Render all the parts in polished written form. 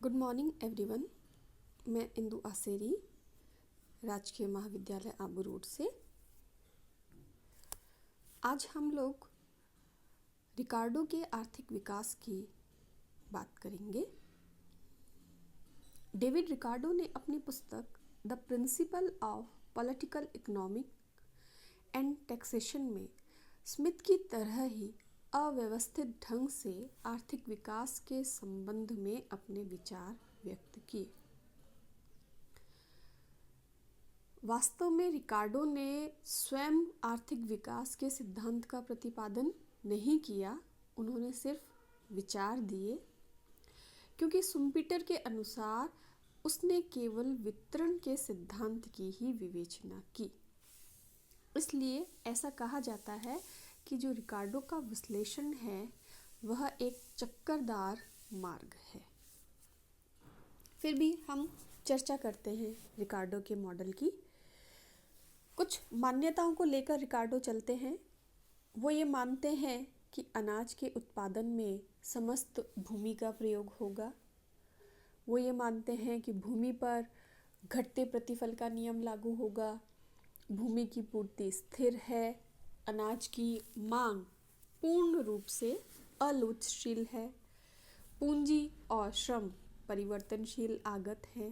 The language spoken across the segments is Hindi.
Good morning everyone. मैं इंदु आसेरी, राजकीय महाविद्यालय आबू रोड से। आज हम लोग रिकार्डो के आर्थिक विकास की बात करेंगे। डेविड रिकार्डो ने अपनी पुस्तक the principle of political economic and taxation में स्मिथ की तरह ही अव्यवस्थित ढंग से आर्थिक विकास के संबंध में अपने विचार व्यक्त किए। वास्तव में रिकार्डो ने स्वयं आर्थिक विकास के सिद्धांत का प्रतिपादन नहीं किया, उन्होंने सिर्फ विचार दिए, क्योंकि शुम्पीटर के अनुसार उसने केवल वितरण के सिद्धांत की ही विवेचना की। इसलिए ऐसा कहा जाता है कि जो रिकार्डो का विश्लेषण है वह एक चक्करदार मार्ग है। फिर भी हम चर्चा करते हैं रिकार्डो के मॉडल की। कुछ मान्यताओं को लेकर रिकार्डो चलते हैं। वो ये मानते हैं कि अनाज के उत्पादन में समस्त भूमि का प्रयोग होगा। वो ये मानते हैं कि भूमि पर घटते प्रतिफल का नियम लागू होगा। भूमि की पूर्ति स्थिर है। अनाज की मांग पूर्ण रूप से अलोचशील है। पूंजी और श्रम परिवर्तनशील आगत है।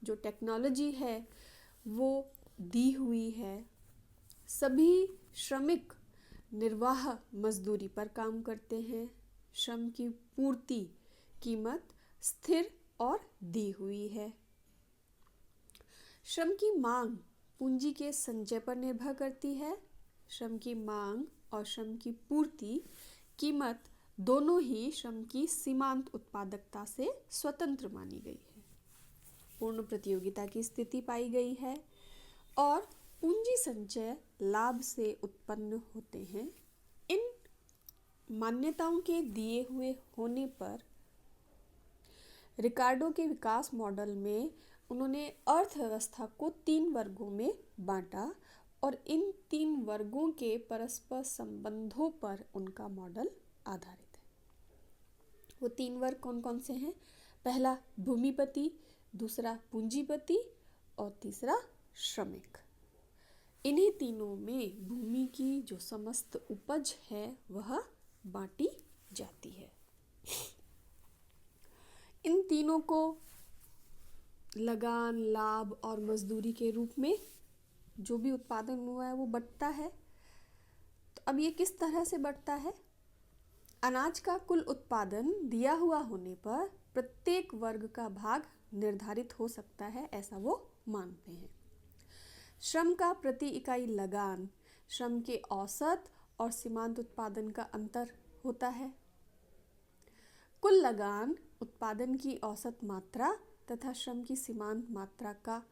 जो टेक्नोलॉजी है वो दी हुई है। सभी श्रमिक निर्वाह मजदूरी पर काम करते हैं। श्रम की पूर्ति कीमत स्थिर और दी हुई है। श्रम की मांग पूंजी के संचय पर निर्भर करती है। श्रम की मांग और श्रम की पूर्ति कीमत दोनों ही श्रम की सीमांत उत्पादकता से स्वतंत्र मानी गई है। पूर्ण प्रतियोगिता की स्थिति पाई गई है और पूंजी संचय लाभ से उत्पन्न होते हैं। इन मान्यताओं के दिए हुए होने पर रिकार्डो के विकास मॉडल में उन्होंने अर्थव्यवस्था को 3 वर्गों में बांटा और इन 3 वर्गों के परस्पर संबंधों पर उनका मॉडल आधारित है। वो 3 वर्ग कौन कौन से हैं? पहला भूमिपति, दूसरा पूंजीपति और तीसरा श्रमिक। इन्हीं तीनों में भूमि की जो समस्त उपज है वह बांटी जाती है। इन तीनों को लगान, लाभ और मजदूरी के रूप में जो भी उत्पादन हुआ है वो बंटता है। तो अब ये किस तरह से बंटता है? अनाज का कुल उत्पादन दिया हुआ होने पर प्रत्येक वर्ग का भाग निर्धारित हो सकता है, ऐसा वो मानते हैं। श्रम का प्रति इकाई लगान, श्रम के औसत और सीमांत उत्पादन का अंतर होता है। कुल लगान उत्पादन की औसत मात्रा तथा श्रम की सीमांत मात्रा का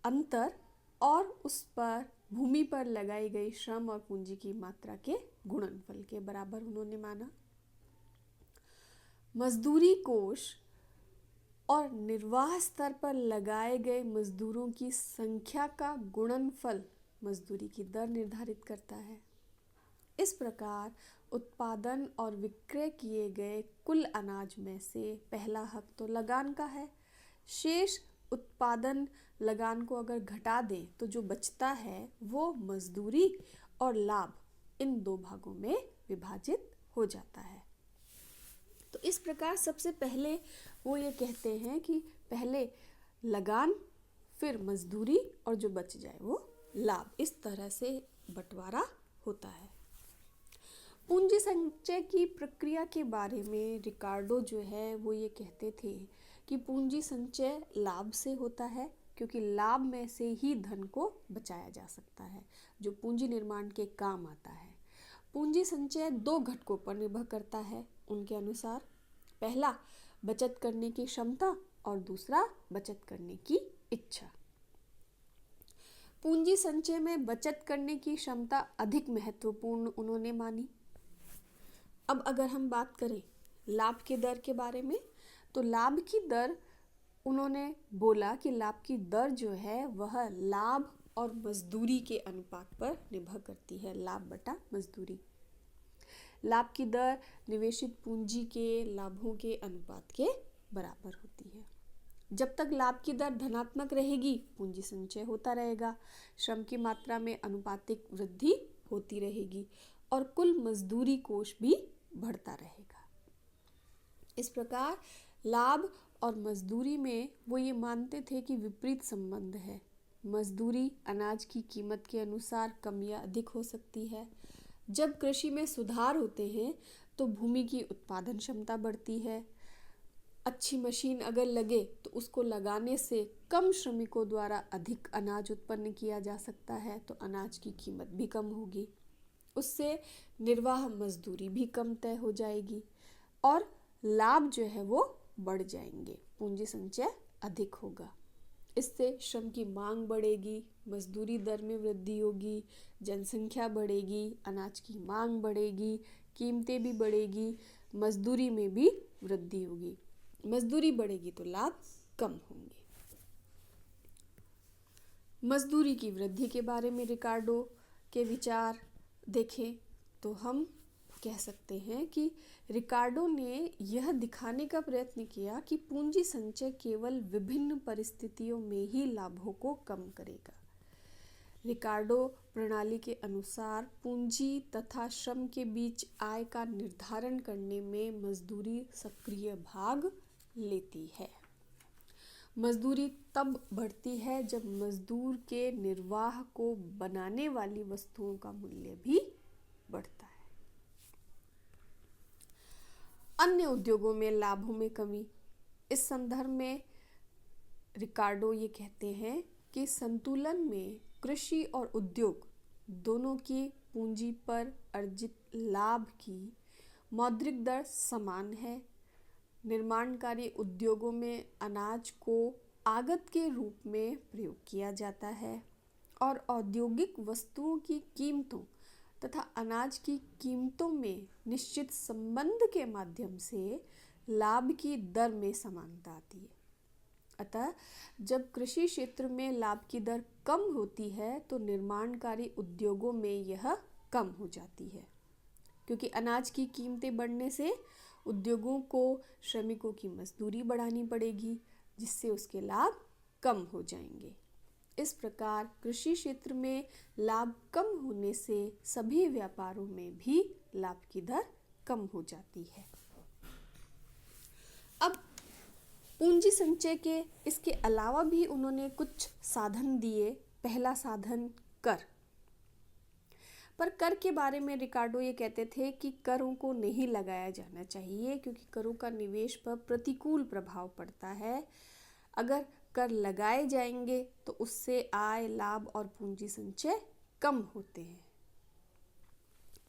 अंतर और उस पर भूमि पर लगाई गई श्रम और पूंजी की मात्रा के गुणनफल के बराबर उन्होंने माना। मजदूरी कोष और निर्वाह स्तर पर लगाए गए मजदूरों की संख्या का गुणनफल मजदूरी की दर निर्धारित करता है। इस प्रकार उत्पादन और विक्रय किए गए कुल अनाज में से पहला हक तो लगान का है। शेष उत्पादन लगान को अगर घटा दें तो जो बचता है वो मजदूरी और लाभ इन 2 भागों में विभाजित हो जाता है। तो इस प्रकार सबसे पहले वो ये कहते हैं कि पहले लगान, फिर मजदूरी और जो बच जाए वो लाभ। इस तरह से बंटवारा होता है। पूंजी संचय की प्रक्रिया के बारे में रिकार्डो जो है वो ये कहते थे कि पूंजी संचय लाभ से होता है, क्योंकि लाभ में से ही धन को बचाया जा सकता है जो पूंजी निर्माण के काम आता है। पूंजी संचय 2 घटकों पर निर्भर करता है उनके अनुसार। पहला बचत करने की क्षमता और दूसरा बचत करने की इच्छा। पूंजी संचय में बचत करने की क्षमता अधिक महत्वपूर्ण उन्होंने मानी। अब अगर हम बात करें लाभ की दर के बारे में, तो लाभ की दर उन्होंने बोला कि लाभ की दर जो है वह लाभ और मजदूरी के अनुपात पर निर्भर करती है। लाभ बटा मजदूरी। लाभ की दर निवेशित पूंजी के लाभों के अनुपात के बराबर होती है। जब तक लाभ की दर धनात्मक रहेगी, पूंजी संचय होता रहेगा, श्रम की मात्रा में अनुपातिक वृद्धि होती रहेगी और कुल मजदूरी कोष भी बढ़ता रहेगा। इस प्रकार लाभ और मजदूरी में वो ये मानते थे कि विपरीत संबंध है। मजदूरी अनाज की कीमत के अनुसार कम या अधिक हो सकती है। जब कृषि में सुधार होते हैं तो भूमि की उत्पादन क्षमता बढ़ती है। अच्छी मशीन अगर लगे तो उसको लगाने से कम श्रमिकों द्वारा अधिक अनाज उत्पन्न किया जा सकता है, तो अनाज की कीमत भी कम होगी। उससे निर्वाह मजदूरी भी कम तय हो जाएगी और लाभ जो है वो बढ़ जाएंगे, पूंजी संचय अधिक होगा। इससे श्रम की मांग बढ़ेगी, मजदूरी दर में वृद्धि होगी, जनसंख्या बढ़ेगी, अनाज की मांग बढ़ेगी, कीमतें भी बढ़ेगी, मजदूरी में भी वृद्धि होगी। मजदूरी बढ़ेगी तो लाभ कम होंगे। मजदूरी की वृद्धि के बारे में रिकार्डो के विचार देखें तो हम कह सकते हैं कि रिकार्डो ने यह दिखाने का प्रयत्न किया कि पूंजी संचय केवल विभिन्न परिस्थितियों में ही लाभों को कम करेगा। रिकार्डो प्रणाली के अनुसार पूंजी तथा श्रम के बीच आय का निर्धारण करने में मजदूरी सक्रिय भाग लेती है। मजदूरी तब बढ़ती है जब मजदूर के निर्वाह को बनाने वाली वस्तुओं का मूल्य भी बढ़ता है। अन्य उद्योगों में लाभों में कमी। इस संदर्भ में रिकार्डो ये कहते हैं कि संतुलन में कृषि और उद्योग दोनों की पूंजी पर अर्जित लाभ की मौद्रिक दर समान है। निर्माणकारी उद्योगों में अनाज को आगत के रूप में प्रयोग किया जाता है और औद्योगिक वस्तुओं की कीमतों तथा अनाज की कीमतों में निश्चित संबंध के माध्यम से लाभ की दर में समानता आती है। अतः जब कृषि क्षेत्र में लाभ की दर कम होती है तो निर्माणकारी उद्योगों में यह कम हो जाती है, क्योंकि अनाज की कीमतें बढ़ने से उद्योगों को श्रमिकों की मजदूरी बढ़ानी पड़ेगी, जिससे उसके लाभ कम हो जाएंगे। इस प्रकार कृषि क्षेत्र में लाभ कम होने से सभी व्यापारों में भी लाभ की दर कम हो जाती है। अब पूंजी संचय के इसके अलावा भी उन्होंने कुछ साधन दिए। पहला साधन कर। पर कर के बारे में रिकार्डो ये कहते थे कि करों को नहीं लगाया जाना चाहिए, क्योंकि करों का निवेश पर प्रतिकूल प्रभाव पड़ता है। अगर कर लगाए जाएंगे तो उससे आय, लाभ और पूंजी संचय कम होते हैं।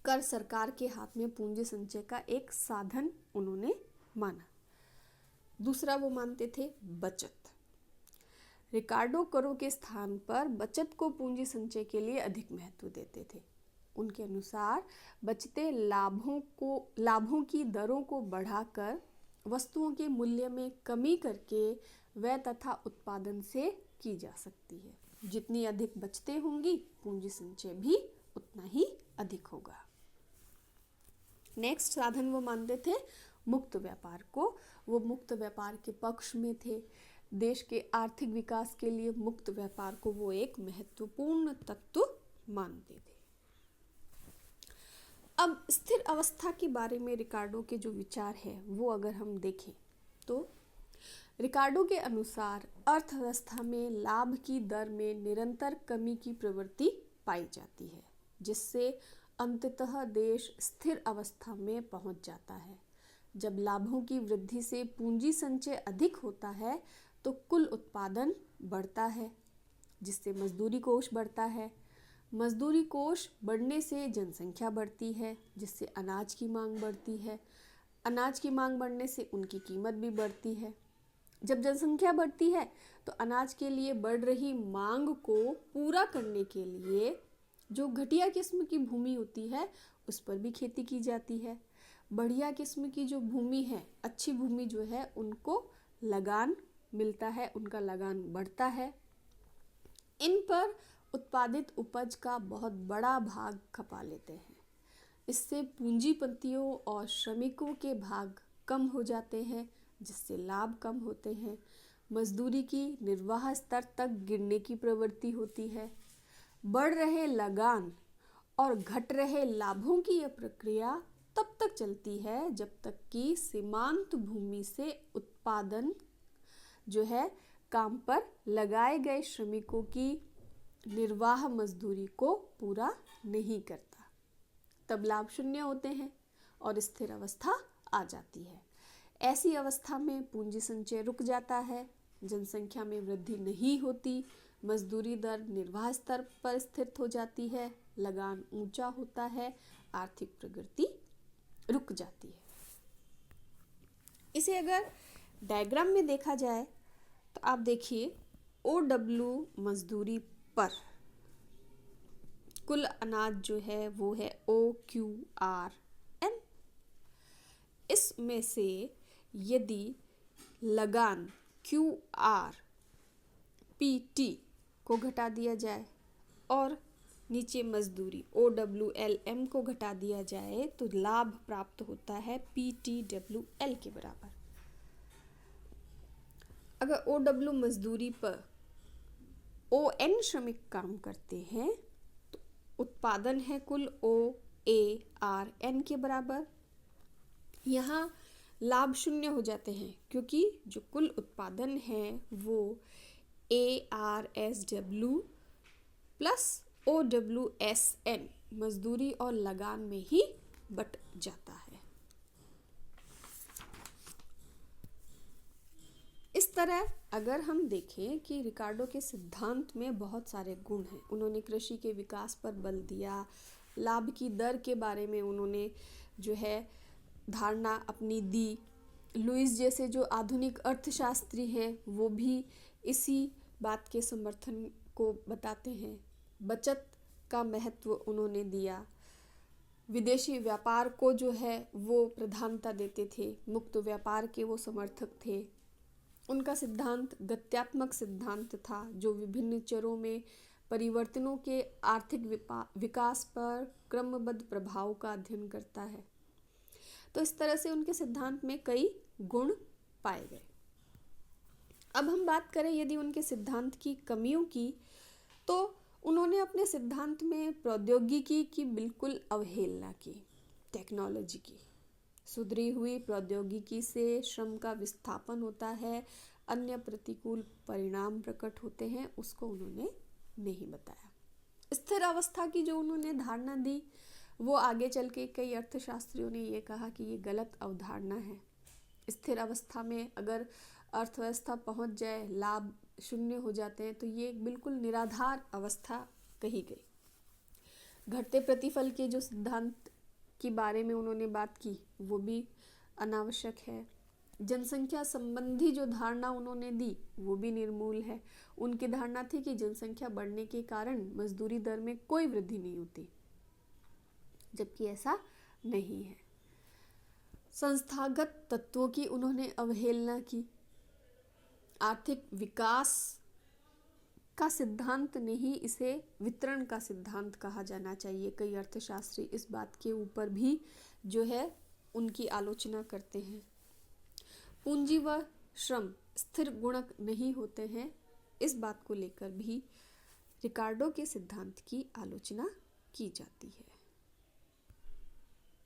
कर सरकार के हाथ में पूंजी संचय का एक साधन उन्होंने माना। दूसरा वो मानते थे बचत। रिकार्डो करों के स्थान पर बचत को पूंजी संचय के लिए अधिक महत्व देते थे। उनके अनुसार बचते लाभों की दरों को बढ़ाकर वस्तुओं के मूल्य में कमी करके व्यय तथा उत्पादन से की जा सकती है। जितनी अधिक बचतें होंगी, पूंजी संचय भी उतना ही अधिक होगा। नेक्स्ट साधन वो मानते थे मुक्त व्यापार को। वो मुक्त व्यापार के पक्ष में थे। देश के आर्थिक विकास के लिए मुक्त व्यापार को वो एक महत्वपूर्ण तत्व मानते थे। अब स्थिर अवस्था के बारे में रिकार्डो के जो विचार है वो अगर हम देखें तो रिकार्डो के अनुसार अर्थव्यवस्था में लाभ की दर में निरंतर कमी की प्रवृत्ति पाई जाती है, जिससे अंततः देश स्थिर अवस्था में पहुंच जाता है। जब लाभों की वृद्धि से पूंजी संचय अधिक होता है तो कुल उत्पादन बढ़ता है, जिससे मजदूरी कोष बढ़ता है। मजदूरी कोष बढ़ने से जनसंख्या बढ़ती है, जिससे अनाज की मांग बढ़ती है। अनाज की मांग बढ़ने से उनकी कीमत भी बढ़ती है। जब जनसंख्या बढ़ती है तो अनाज के लिए बढ़ रही मांग को पूरा करने के लिए जो घटिया किस्म की भूमि होती है उस पर भी खेती की जाती है। बढ़िया किस्म की जो भूमि है, अच्छी भूमि जो है, उनको लगान मिलता है, उनका लगान बढ़ता है। इन पर उत्पादित उपज का बहुत बड़ा भाग खपा लेते हैं। इससे पूंजीपतियों और श्रमिकों के भाग कम हो जाते हैं, जिससे लाभ कम होते हैं। मजदूरी की निर्वाह स्तर तक गिरने की प्रवृत्ति होती है। बढ़ रहे लगान और घट रहे लाभों की यह प्रक्रिया तब तक चलती है जब तक कि सीमांत भूमि से उत्पादन जो है काम पर लगाए गए श्रमिकों की निर्वाह मजदूरी को पूरा नहीं करता। तब लाभ शून्य होते हैं और स्थिर अवस्था आ जाती है। ऐसी अवस्था में पूंजी संचय रुक जाता है, जनसंख्या में वृद्धि नहीं होती, मजदूरी दर निर्वाह स्तर पर स्थिर हो जाती है, लगान ऊंचा होता है, आर्थिक प्रगति रुक जाती है। इसे अगर डायग्राम में देखा जाए तो आप देखिए OW मजदूरी पर कुल अनाज जो है वो है OQRN। इसमें से यदि लगान QRPT को घटा दिया जाए और नीचे मजदूरी OWLM को घटा दिया जाए तो लाभ प्राप्त होता है PTWL के बराबर। अगर OW मजदूरी पर ON श्रमिक काम करते हैं तो उत्पादन है कुल OARN के बराबर। यहाँ लाभ शून्य हो जाते हैं क्योंकि जो कुल उत्पादन है वो ARSW प्लस OWSN मजदूरी और लगान में ही बट जाता है। इस तरह अगर हम देखें कि रिकार्डो के सिद्धांत में बहुत सारे गुण हैं। उन्होंने कृषि के विकास पर बल दिया, लाभ की दर के बारे में उन्होंने जो है धारणा अपनी दी। लुईस जैसे जो आधुनिक अर्थशास्त्री हैं वो भी इसी बात के समर्थन को बताते हैं। बचत का महत्व उन्होंने दिया। विदेशी व्यापार को जो है वो प्रधानता देते थे, मुक्त व्यापार के वो समर्थक थे। उनका सिद्धांत गत्यात्मक सिद्धांत था जो विभिन्न चरों में परिवर्तनों के आर्थिक विकास पर क्रमबद्ध प्रभाव का अध्ययन करता है। तो इस तरह से उनके सिद्धांत में कई गुण पाए गए। अब हम बात करें यदि उनके सिद्धांत की कमियों की, तो उन्होंने अपने सिद्धांत में प्रौद्योगिकी की बिल्कुल अवहेलना की। टेक्नोलॉजी की सुधरी हुई प्रौद्योगिकी से श्रम का विस्थापन होता है, अन्य प्रतिकूल परिणाम प्रकट होते हैं, उसको उन्होंने नहीं बताया। स्थिर अवस्था की जो उन्होंने धारणा दी वो आगे चल के कई अर्थशास्त्रियों ने ये कहा कि ये गलत अवधारणा है। स्थिर अवस्था में अगर अर्थव्यवस्था पहुंच जाए, लाभ शून्य हो जाते हैं तो ये एक बिल्कुल निराधार अवस्था कही गई। घटते प्रतिफल के जो सिद्धांत के बारे में उन्होंने बात की वो भी अनावश्यक है। जनसंख्या संबंधी जो धारणा उन्होंने दी वो भी निर्मूल है। उनकी धारणा थी कि जनसंख्या बढ़ने के कारण मजदूरी दर में कोई वृद्धि नहीं होती, जबकि ऐसा नहीं है। संस्थागत तत्वों की उन्होंने अवहेलना की। आर्थिक विकास का सिद्धांत नहीं, इसे वितरण का सिद्धांत कहा जाना चाहिए। कई अर्थशास्त्री इस बात के ऊपर भी जो है उनकी आलोचना करते हैं। पूंजी व श्रम स्थिर गुणक नहीं होते हैं, इस बात को लेकर भी रिकार्डो के सिद्धांत की आलोचना की जाती है।